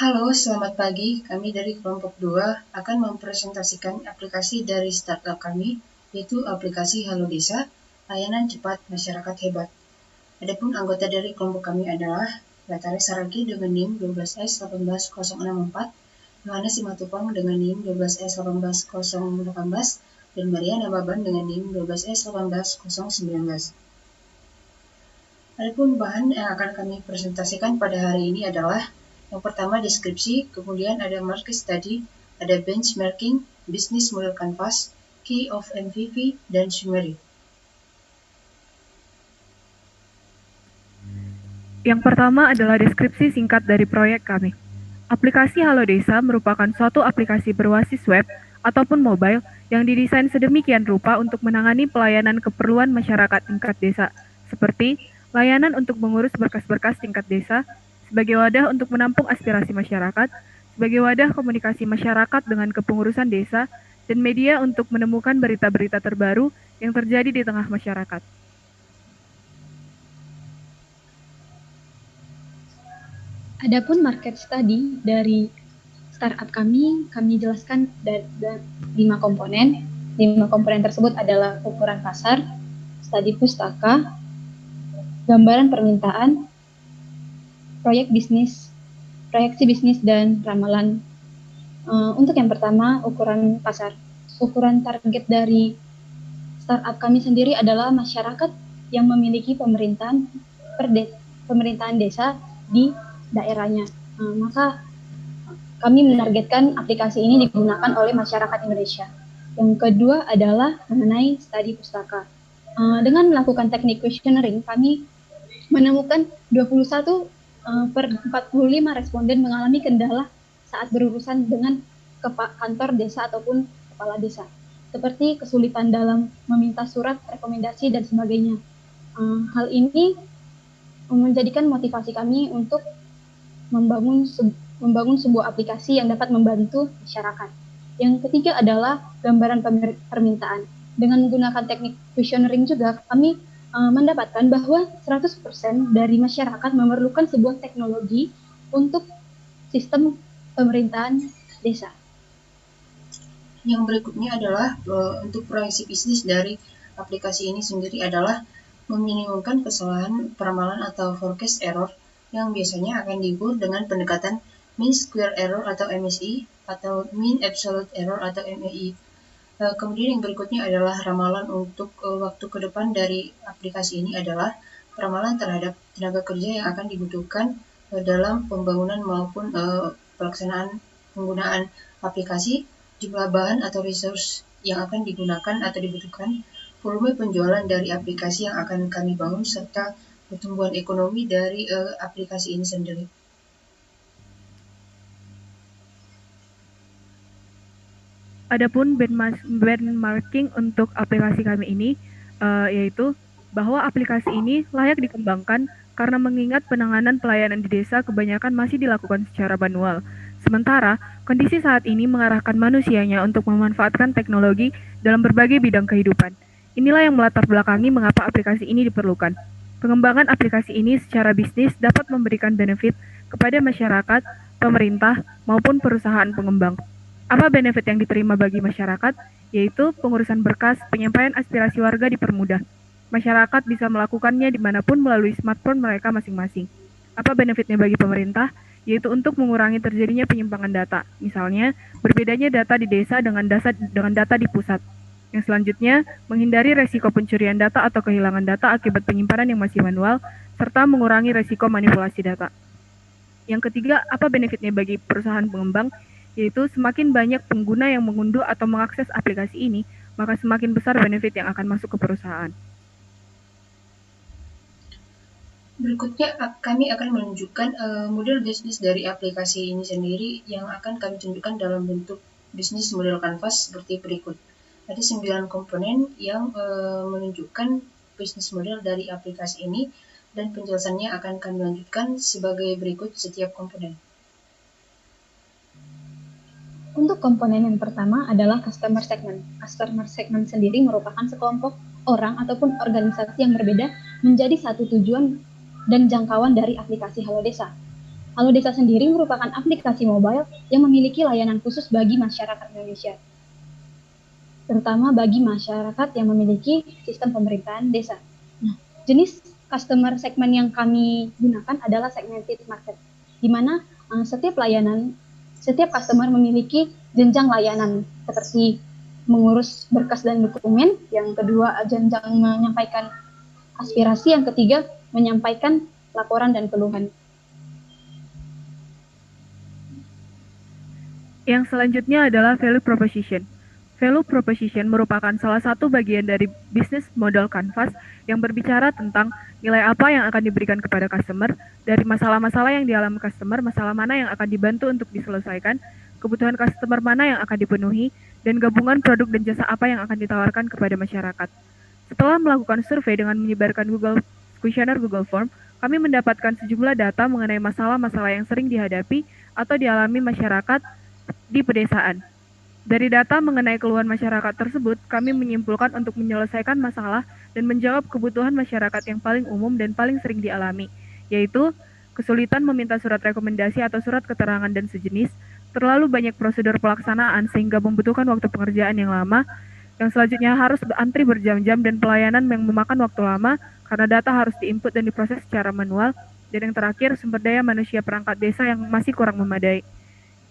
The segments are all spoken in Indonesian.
Halo, selamat pagi. Kami dari kelompok 2 akan mempresentasikan aplikasi dari startup kami, yaitu aplikasi Halo Desa, layanan cepat masyarakat hebat. Adapun anggota dari kelompok kami adalah Batare Saragi dengan NIM 12S18064, Yohanes Simatupang dengan NIM 12S18018, dan Maria Nababan dengan NIM 12S18019. Adapun bahan yang akan kami presentasikan pada hari ini adalah yang pertama deskripsi, kemudian ada market study, ada benchmarking, business model canvas, key of MVP, dan summary. Yang pertama adalah deskripsi singkat dari proyek kami. Aplikasi Halo Desa merupakan suatu aplikasi berbasis web ataupun mobile yang didesain sedemikian rupa untuk menangani pelayanan keperluan masyarakat tingkat desa, seperti layanan untuk mengurus berkas-berkas tingkat desa, sebagai wadah untuk menampung aspirasi masyarakat, sebagai wadah komunikasi masyarakat dengan kepengurusan desa, dan media untuk menemukan berita-berita terbaru yang terjadi di tengah masyarakat. Adapun market study dari startup kami jelaskan dari 5 komponen. 5 komponen tersebut adalah ukuran pasar, studi pustaka, gambaran permintaan, proyeksi bisnis, dan ramalan. Untuk yang pertama, ukuran pasar. Ukuran target dari startup kami sendiri adalah masyarakat yang memiliki pemerintahan desa di daerahnya. Maka kami menargetkan aplikasi ini digunakan oleh masyarakat Indonesia. Yang kedua adalah mengenai studi pustaka. Dengan melakukan teknik questionnaire, kami menemukan 21 per 45 responden mengalami kendala saat berurusan dengan kantor desa ataupun kepala desa, seperti kesulitan dalam meminta surat rekomendasi dan sebagainya. Hal ini menjadikan motivasi kami untuk membangun sebuah aplikasi yang dapat membantu masyarakat. Yang ketiga adalah gambaran permintaan. Dengan menggunakan teknik questionnaire juga, kami mendapatkan bahwa 100% dari masyarakat memerlukan sebuah teknologi untuk sistem pemerintahan desa. Yang berikutnya adalah untuk proyeksi bisnis dari aplikasi ini sendiri adalah meminimumkan kesalahan peramalan atau forecast error yang biasanya akan diukur dengan pendekatan mean square error atau MSE atau mean absolute error atau MEI. Kemudian yang berikutnya adalah ramalan untuk waktu ke depan dari aplikasi ini adalah ramalan terhadap tenaga kerja yang akan dibutuhkan dalam pembangunan maupun pelaksanaan penggunaan aplikasi, jumlah bahan atau resource yang akan digunakan atau dibutuhkan, volume penjualan dari aplikasi yang akan kami bangun, serta pertumbuhan ekonomi dari aplikasi ini sendiri. Adapun benchmarking untuk aplikasi kami ini yaitu bahwa aplikasi ini layak dikembangkan karena mengingat penanganan pelayanan di desa kebanyakan masih dilakukan secara manual. Sementara, kondisi saat ini mengarahkan manusianya untuk memanfaatkan teknologi dalam berbagai bidang kehidupan. Inilah yang melatar belakangi mengapa aplikasi ini diperlukan. Pengembangan aplikasi ini secara bisnis dapat memberikan benefit kepada masyarakat, pemerintah, maupun perusahaan pengembang. Apa benefit yang diterima bagi masyarakat? Yaitu pengurusan berkas, penyampaian aspirasi warga dipermudah. Masyarakat bisa melakukannya dimanapun melalui smartphone mereka masing-masing. Apa benefitnya bagi pemerintah? Yaitu untuk mengurangi terjadinya penyimpangan data. Misalnya, berbedanya data di desa dengan data di pusat. Yang selanjutnya, menghindari resiko pencurian data atau kehilangan data akibat penyimpanan yang masih manual, serta mengurangi resiko manipulasi data. Yang ketiga, apa benefitnya bagi perusahaan pengembang? Yaitu semakin banyak pengguna yang mengunduh atau mengakses aplikasi ini, maka semakin besar benefit yang akan masuk ke perusahaan. Berikutnya kami akan menunjukkan model bisnis dari aplikasi ini sendiri yang akan kami tunjukkan dalam bentuk bisnis model canvas seperti berikut. Ada 9 komponen yang menunjukkan bisnis model dari aplikasi ini dan penjelasannya akan kami lanjutkan sebagai berikut setiap komponen. Untuk komponen yang pertama adalah customer segment. Customer segment sendiri merupakan sekelompok orang ataupun organisasi yang berbeda menjadi satu tujuan dan jangkauan dari aplikasi Halo Desa. Halo Desa sendiri merupakan aplikasi mobile yang memiliki layanan khusus bagi masyarakat Indonesia, terutama bagi masyarakat yang memiliki sistem pemerintahan desa. Nah, jenis customer segment yang kami gunakan adalah segmented market, di mana setiap customer memiliki jenjang layanan seperti mengurus berkas dan dokumen, yang kedua jenjang menyampaikan aspirasi, yang ketiga menyampaikan laporan dan keluhan. Yang selanjutnya adalah value proposition. Value proposition merupakan salah satu bagian dari bisnis model Canvas yang berbicara tentang nilai apa yang akan diberikan kepada customer, dari masalah-masalah yang dialami customer, masalah mana yang akan dibantu untuk diselesaikan, kebutuhan customer mana yang akan dipenuhi, dan gabungan produk dan jasa apa yang akan ditawarkan kepada masyarakat. Setelah melakukan survei dengan menyebarkan kuesioner Google Form, kami mendapatkan sejumlah data mengenai masalah-masalah yang sering dihadapi atau dialami masyarakat di pedesaan. Dari data mengenai keluhan masyarakat tersebut, kami menyimpulkan untuk menyelesaikan masalah dan menjawab kebutuhan masyarakat yang paling umum dan paling sering dialami, yaitu kesulitan meminta surat rekomendasi atau surat keterangan dan sejenis, terlalu banyak prosedur pelaksanaan sehingga membutuhkan waktu pengerjaan yang lama, yang selanjutnya harus antri berjam-jam dan pelayanan yang memakan waktu lama karena data harus diinput dan diproses secara manual, dan yang terakhir sumber daya manusia perangkat desa yang masih kurang memadai.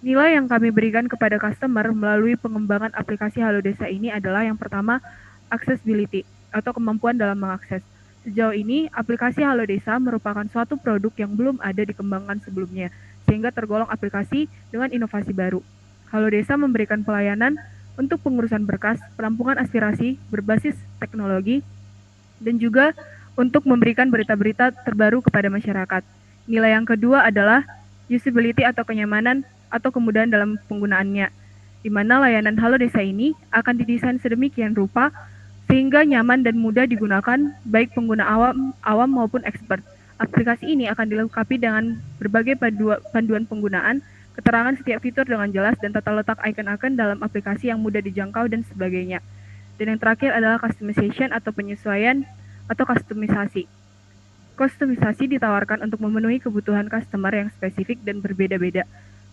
Nilai yang kami berikan kepada customer melalui pengembangan aplikasi Halo Desa ini adalah yang pertama, accessibility atau kemampuan dalam mengakses. Sejauh ini, aplikasi Halo Desa merupakan suatu produk yang belum ada dikembangkan sebelumnya, sehingga tergolong aplikasi dengan inovasi baru. Halo Desa memberikan pelayanan untuk pengurusan berkas, penampungan aspirasi berbasis teknologi, dan juga untuk memberikan berita-berita terbaru kepada masyarakat. Nilai yang kedua adalah usability atau kenyamanan atau kemudahan dalam penggunaannya, di mana layanan Halo Desa ini akan didesain sedemikian rupa sehingga nyaman dan mudah digunakan baik pengguna awam maupun expert. Aplikasi ini akan dilengkapi dengan berbagai panduan penggunaan, keterangan setiap fitur dengan jelas, dan tata letak icon-icon dalam aplikasi yang mudah dijangkau dan sebagainya. Dan yang terakhir adalah customization atau penyesuaian atau kustomisasi. Kustomisasi ditawarkan untuk memenuhi kebutuhan customer yang spesifik dan berbeda-beda.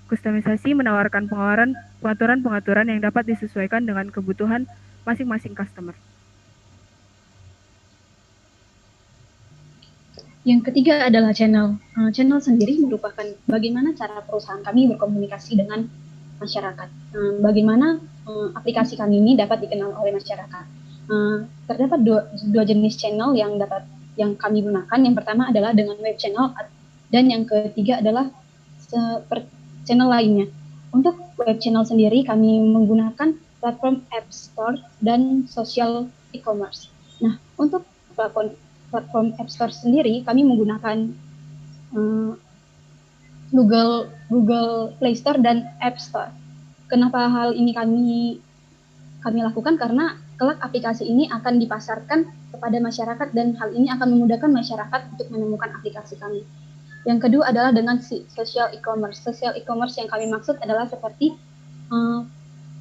Kustomisasi menawarkan pengaturan-pengaturan yang dapat disesuaikan dengan kebutuhan masing-masing customer. Yang ketiga adalah channel. Channel sendiri merupakan bagaimana cara perusahaan kami berkomunikasi dengan masyarakat. Bagaimana aplikasi kami ini dapat dikenal oleh masyarakat. Terdapat dua jenis channel yang kami gunakan. Yang pertama adalah dengan web channel, dan yang ketiga adalah channel lainnya. Untuk web channel sendiri kami menggunakan platform App Store dan social e-commerce. Nah, untuk platform App Store sendiri kami menggunakan Google Play Store dan App Store. Kenapa hal ini kami lakukan? Karena kelak aplikasi ini akan dipasarkan kepada masyarakat dan hal ini akan memudahkan masyarakat untuk menemukan aplikasi kami. Yang kedua adalah dengan social e-commerce. Social e-commerce yang kami maksud adalah seperti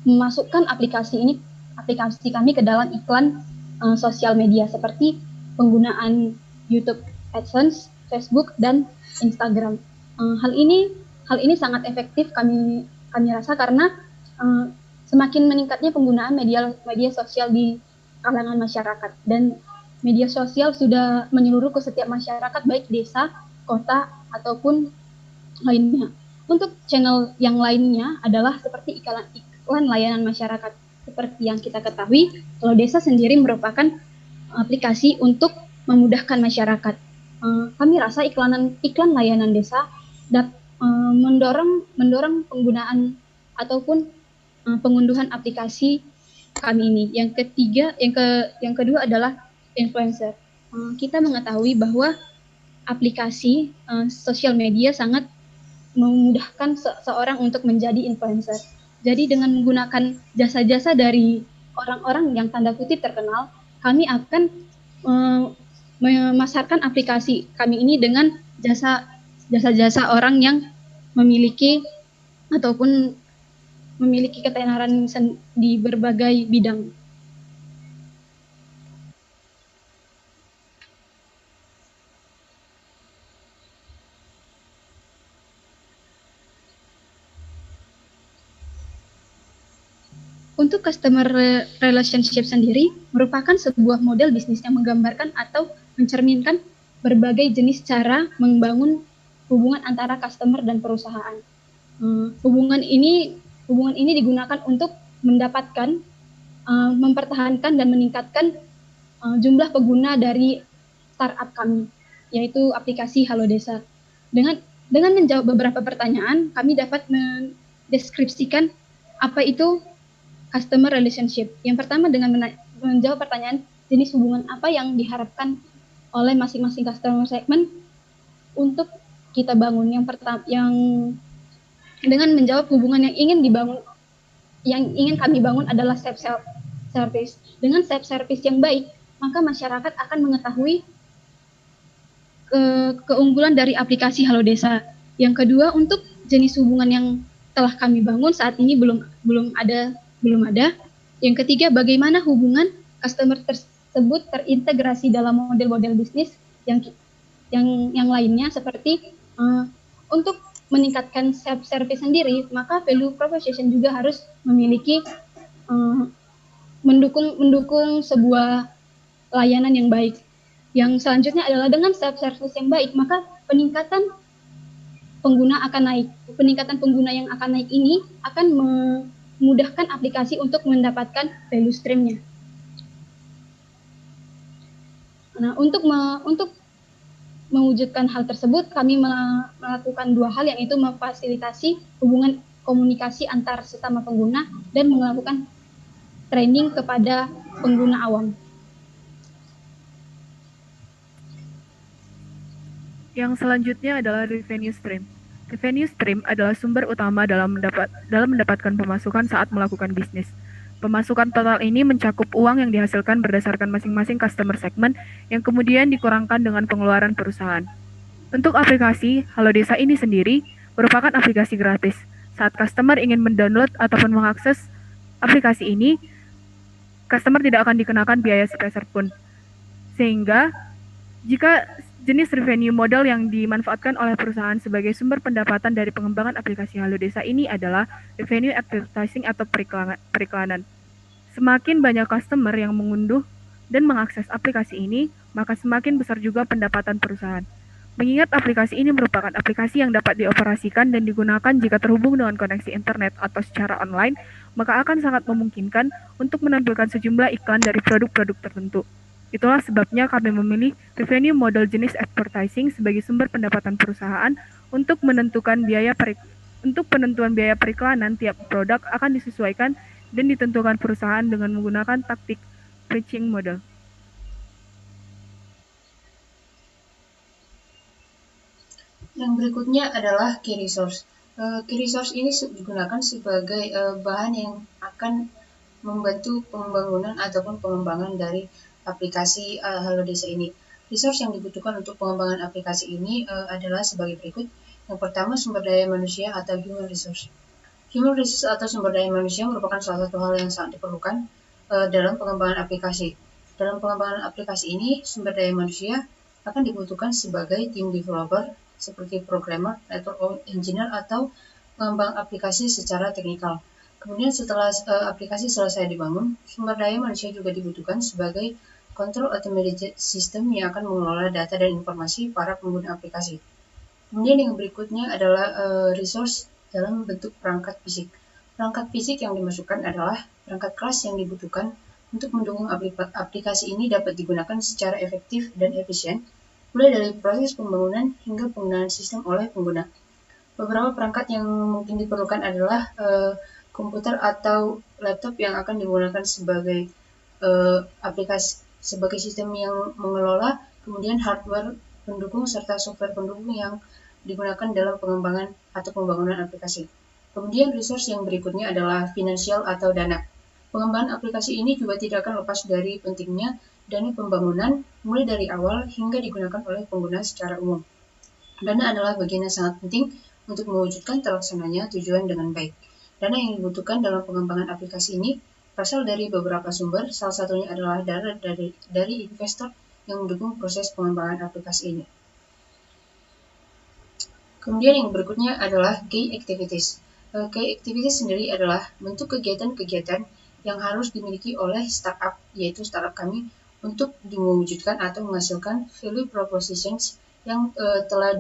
memasukkan aplikasi kami ke dalam iklan sosial media seperti penggunaan YouTube AdSense, Facebook, dan Instagram. Hal ini sangat efektif kami rasa karena semakin meningkatnya penggunaan media sosial di kalangan masyarakat, dan media sosial sudah menyeluruh ke setiap masyarakat baik desa, kota, ataupun lainnya. Untuk channel yang lainnya adalah seperti iklan layanan masyarakat. Seperti yang kita ketahui, Halo Desa sendiri merupakan aplikasi untuk memudahkan masyarakat. Kami rasa iklan layanan desa mendorong penggunaan ataupun pengunduhan aplikasi kami ini. Yang kedua adalah influencer. Kita mengetahui bahwa aplikasi sosial media sangat memudahkan seorang untuk menjadi influencer. Jadi dengan menggunakan jasa-jasa dari orang-orang yang tanda kutip terkenal, kami akan memasarkan aplikasi kami ini dengan jasa-jasa orang yang memiliki ataupun memiliki ketenaran di berbagai bidang. Untuk customer relationship sendiri merupakan sebuah model bisnis yang menggambarkan atau mencerminkan berbagai jenis cara membangun hubungan antara customer dan perusahaan. Hubungan ini digunakan untuk mendapatkan, mempertahankan dan meningkatkan jumlah pengguna dari startup kami, yaitu aplikasi Halo Desa. Dengan menjawab beberapa pertanyaan, kami dapat mendeskripsikan apa itu customer relationship. Yang pertama, dengan menjawab pertanyaan jenis hubungan apa yang diharapkan oleh masing-masing customer segment untuk kita bangun. Yang pertama, dengan menjawab hubungan yang ingin kami bangun adalah self service. Dengan self service yang baik, maka masyarakat akan mengetahui keunggulan dari aplikasi Halo Desa. Yang kedua, untuk jenis hubungan yang telah kami bangun saat ini belum ada. Yang ketiga, bagaimana hubungan customer tersebut terintegrasi dalam model-model bisnis yang lainnya, seperti untuk meningkatkan self service sendiri, maka value proposition juga harus memiliki mendukung sebuah layanan yang baik. Yang selanjutnya adalah dengan self service yang baik, maka peningkatan pengguna yang akan naik ini akan memudahkan aplikasi untuk mendapatkan value stream-nya. Nah, untuk mewujudkan hal tersebut, kami melakukan dua hal, yaitu memfasilitasi hubungan komunikasi antar sesama pengguna dan melakukan training kepada pengguna awam. Yang selanjutnya adalah revenue stream. Revenue stream adalah sumber utama dalam mendapatkan pemasukan saat melakukan bisnis. Pemasukan total ini mencakup uang yang dihasilkan berdasarkan masing-masing customer segment yang kemudian dikurangkan dengan pengeluaran perusahaan. Untuk aplikasi Halo Desa ini sendiri merupakan aplikasi gratis. Saat customer ingin mendownload ataupun mengakses aplikasi ini, customer tidak akan dikenakan biaya sepeser pun. Sehingga jika jenis revenue model yang dimanfaatkan oleh perusahaan sebagai sumber pendapatan dari pengembangan aplikasi Halo Desa ini adalah revenue advertising atau periklanan. Semakin banyak customer yang mengunduh dan mengakses aplikasi ini, maka semakin besar juga pendapatan perusahaan. Mengingat aplikasi ini merupakan aplikasi yang dapat dioperasikan dan digunakan jika terhubung dengan koneksi internet atau secara online, maka akan sangat memungkinkan untuk menampilkan sejumlah iklan dari produk-produk tertentu. Itulah sebabnya kami memilih revenue model jenis advertising sebagai sumber pendapatan perusahaan untuk penentuan biaya periklanan tiap produk akan disesuaikan dan ditentukan perusahaan dengan menggunakan taktik pitching model. Yang berikutnya adalah key resource. Key resource ini digunakan sebagai bahan yang akan membantu pembangunan ataupun pengembangan dari aplikasi Halo Desa ini. Resource yang dibutuhkan untuk pengembangan aplikasi ini adalah sebagai berikut. Yang pertama, sumber daya manusia atau human resource. Human resource atau sumber daya manusia merupakan salah satu hal yang sangat diperlukan dalam pengembangan aplikasi. Dalam pengembangan aplikasi ini, sumber daya manusia akan dibutuhkan sebagai tim developer, seperti programmer, network engineer, atau pengembang aplikasi secara teknikal. Kemudian setelah aplikasi selesai dibangun, sumber daya manusia juga dibutuhkan sebagai control automated system yang akan mengelola data dan informasi para pengguna aplikasi. Kemudian yang berikutnya adalah resource dalam bentuk perangkat fisik. Perangkat fisik yang dimasukkan adalah perangkat keras yang dibutuhkan untuk mendukung aplikasi ini dapat digunakan secara efektif dan efisien, mulai dari proses pembangunan hingga penggunaan sistem oleh pengguna. Beberapa perangkat yang mungkin diperlukan adalah komputer atau laptop yang akan digunakan sebagai aplikasi sebagai sistem yang mengelola, kemudian hardware pendukung serta software pendukung yang digunakan dalam pengembangan atau pembangunan aplikasi. Kemudian resource yang berikutnya adalah finansial atau dana. Pengembangan aplikasi ini juga tidak akan lepas dari pentingnya dana pembangunan mulai dari awal hingga digunakan oleh pengguna secara umum. Dana adalah bagian yang sangat penting untuk mewujudkan terlaksananya tujuan dengan baik. Dana yang dibutuhkan dalam pengembangan aplikasi ini berasal dari beberapa sumber, salah satunya adalah dana dari investor yang mendukung proses pengembangan aplikasi ini. Kemudian yang berikutnya adalah key activities. Key activities sendiri adalah bentuk kegiatan-kegiatan yang harus dimiliki oleh startup, yaitu startup kami, untuk mewujudkan atau menghasilkan value propositions yang telah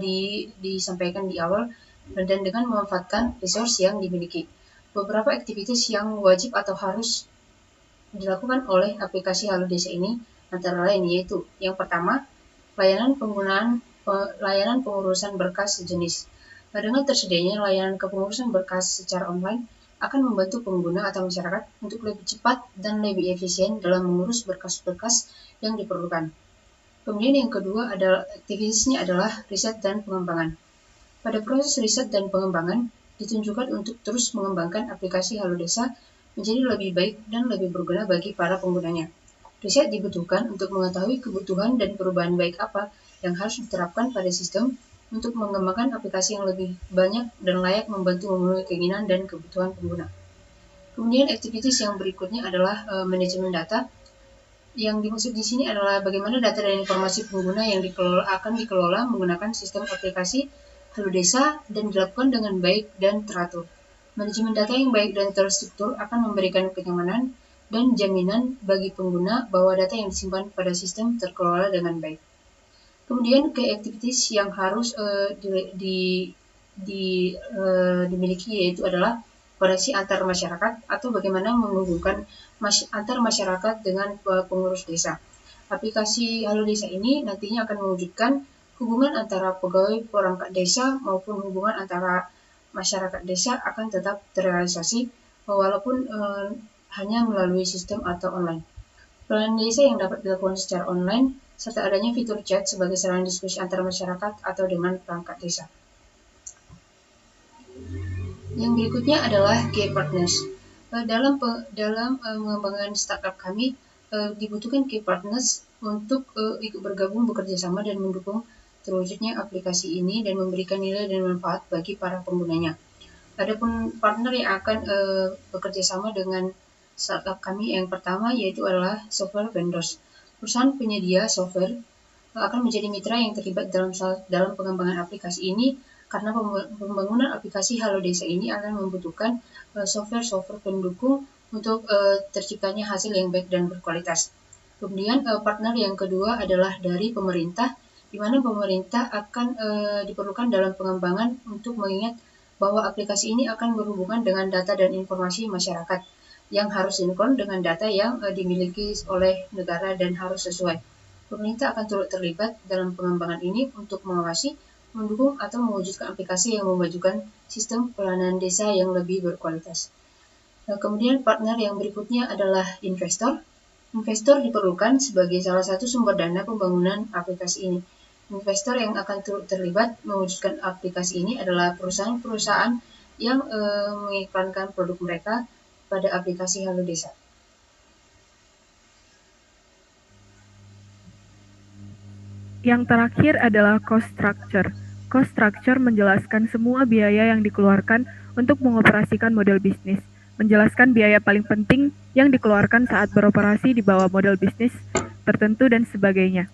disampaikan di awal dan dengan memanfaatkan resource yang dimiliki. Beberapa aktivitas yang wajib atau harus dilakukan oleh aplikasi Halo Desa ini antara lain yaitu yang pertama, layanan pengurusan berkas sejenis. Dengan tersedianya layanan kepengurusan berkas secara online akan membantu pengguna atau masyarakat untuk lebih cepat dan lebih efisien dalam mengurus berkas-berkas yang diperlukan. Kemudian yang kedua adalah aktivitasnya adalah riset dan pengembangan. Pada proses riset dan pengembangan ditunjukkan untuk terus mengembangkan aplikasi Halo Desa menjadi lebih baik dan lebih berguna bagi para penggunanya. Riset dibutuhkan untuk mengetahui kebutuhan dan perubahan baik apa yang harus diterapkan pada sistem untuk mengembangkan aplikasi yang lebih banyak dan layak membantu memenuhi keinginan dan kebutuhan pengguna. Kemudian aktivitas yang berikutnya adalah manajemen data. Yang dimaksud di sini adalah bagaimana data dan informasi pengguna yang akan dikelola menggunakan sistem aplikasi Halo Desa dan dilakukan dengan baik dan teratur. Manajemen data yang baik dan terstruktur akan memberikan kenyamanan dan jaminan bagi pengguna bahwa data yang disimpan pada sistem terkelola dengan baik. Kemudian aktivitas yang harus dimiliki yaitu adalah koneksi antar masyarakat atau bagaimana menghubungkan antar masyarakat dengan pengurus desa. Aplikasi Halo Desa ini nantinya akan mewujudkan hubungan antara pegawai perangkat desa maupun hubungan antara masyarakat desa akan tetap terrealisasi walaupun hanya melalui sistem atau online. Pelayanan desa yang dapat dilakukan secara online, serta adanya fitur chat sebagai sarana diskusi antar masyarakat atau dengan perangkat desa. Yang berikutnya adalah key partners. Dalam mengembangkan startup kami, dibutuhkan key partners untuk ikut bergabung bekerja sama dan mendukung terwujudnya aplikasi ini dan memberikan nilai dan manfaat bagi para penggunanya. Adapun partner yang akan bekerja sama dengan startup kami yang pertama yaitu adalah software vendors. Perusahaan penyedia software akan menjadi mitra yang terlibat dalam pengembangan aplikasi ini karena pembangunan aplikasi Halo Desa ini akan membutuhkan software-software pendukung untuk terciptanya hasil yang baik dan berkualitas. Kemudian partner yang kedua adalah dari pemerintah, di mana pemerintah akan diperlukan dalam pengembangan untuk mengingat bahwa aplikasi ini akan berhubungan dengan data dan informasi masyarakat yang harus sinkron dengan data yang dimiliki oleh negara dan harus sesuai. Pemerintah akan turut terlibat dalam pengembangan ini untuk mengawasi, mendukung, atau mewujudkan aplikasi yang memajukan sistem pelayanan desa yang lebih berkualitas. Kemudian partner yang berikutnya adalah investor. Investor diperlukan sebagai salah satu sumber dana pembangunan aplikasi ini. Investor yang akan turut terlibat mewujudkan aplikasi ini adalah perusahaan-perusahaan yang mengiklankan produk mereka pada aplikasi Halo Desa. Yang terakhir adalah cost structure. Cost structure menjelaskan semua biaya yang dikeluarkan untuk mengoperasikan model bisnis, menjelaskan biaya paling penting yang dikeluarkan saat beroperasi di bawah model bisnis tertentu dan sebagainya.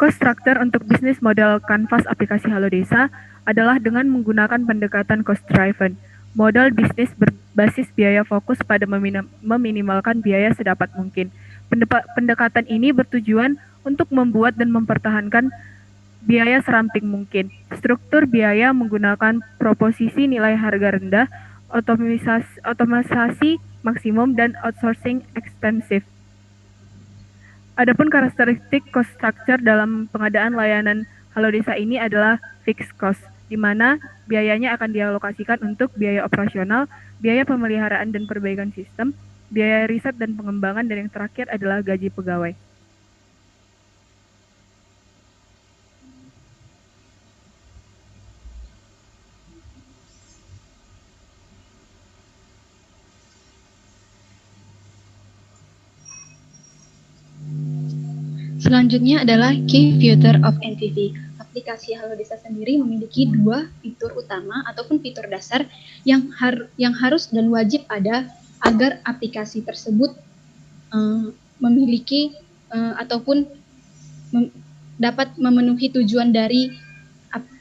Cost structure untuk bisnis model kanvas aplikasi Halo Desa adalah dengan menggunakan pendekatan cost driven. Model bisnis berbasis biaya fokus pada meminimalkan biaya sedapat mungkin. Pendekatan ini bertujuan untuk membuat dan mempertahankan biaya seramping mungkin. Struktur biaya menggunakan proposisi nilai harga rendah, otomatisasi maksimum, dan outsourcing ekstensif. Adapun karakteristik cost structure dalam pengadaan layanan Halo Desa ini adalah fixed cost, di mana biayanya akan dialokasikan untuk biaya operasional, biaya pemeliharaan dan perbaikan sistem, biaya riset dan pengembangan, dan yang terakhir adalah gaji pegawai. Selanjutnya adalah Key Feature of NTV. Aplikasi Halo Desa sendiri memiliki dua fitur utama ataupun fitur dasar yang harus dan wajib ada agar aplikasi tersebut memiliki ataupun dapat memenuhi tujuan dari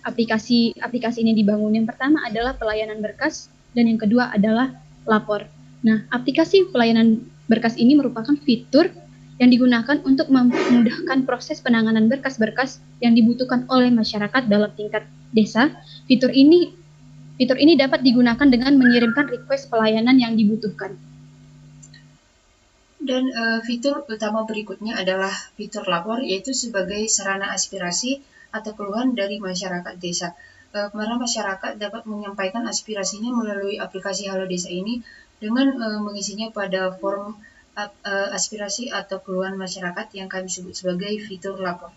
aplikasi ini dibangun. Yang pertama adalah pelayanan berkas dan yang kedua adalah lapor. Nah, aplikasi pelayanan berkas ini merupakan fitur yang digunakan untuk memudahkan proses penanganan berkas-berkas yang dibutuhkan oleh masyarakat dalam tingkat desa. Fitur ini dapat digunakan dengan mengirimkan request pelayanan yang dibutuhkan. Dan fitur utama berikutnya adalah fitur lapor, yaitu sebagai sarana aspirasi atau keluhan dari masyarakat desa. Para masyarakat dapat menyampaikan aspirasinya melalui aplikasi Halo Desa ini dengan mengisinya pada form aspirasi atau keluhan masyarakat yang kami sebut sebagai fitur lapor.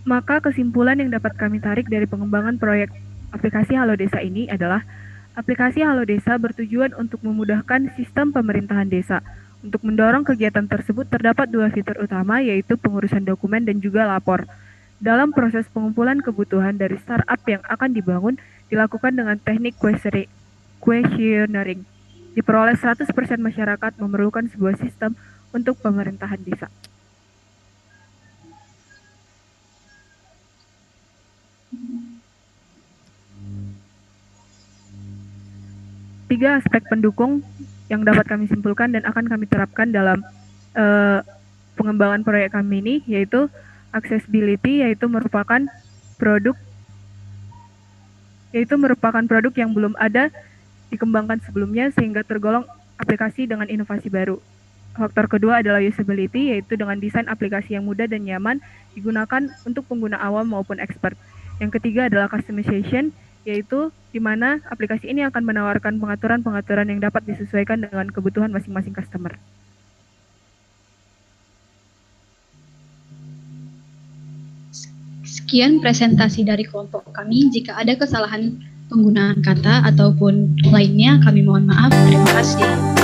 Maka kesimpulan yang dapat kami tarik dari pengembangan proyek aplikasi Halo Desa ini adalah aplikasi Halo Desa bertujuan untuk memudahkan sistem pemerintahan desa. Untuk mendorong kegiatan tersebut terdapat dua fitur utama, yaitu pengurusan dokumen dan juga lapor. Dalam proses pengumpulan kebutuhan dari startup yang akan dibangun dilakukan dengan teknik questionnaire. Diperoleh 100% masyarakat memerlukan sebuah sistem untuk pemerintahan desa. Tiga aspek pendukung yang dapat kami simpulkan dan akan kami terapkan dalam pengembangan proyek kami ini, yaitu accessibility, yaitu merupakan produk yang belum ada dikembangkan sebelumnya sehingga tergolong aplikasi dengan inovasi baru. Faktor kedua adalah usability, yaitu dengan desain aplikasi yang mudah dan nyaman digunakan untuk pengguna awam maupun expert. Yang ketiga adalah customization, yaitu di mana aplikasi ini akan menawarkan pengaturan-pengaturan yang dapat disesuaikan dengan kebutuhan masing-masing customer. Sekian presentasi dari kelompok kami. Jika ada kesalahan penggunaan kata ataupun lainnya, kami mohon maaf. Terima kasih.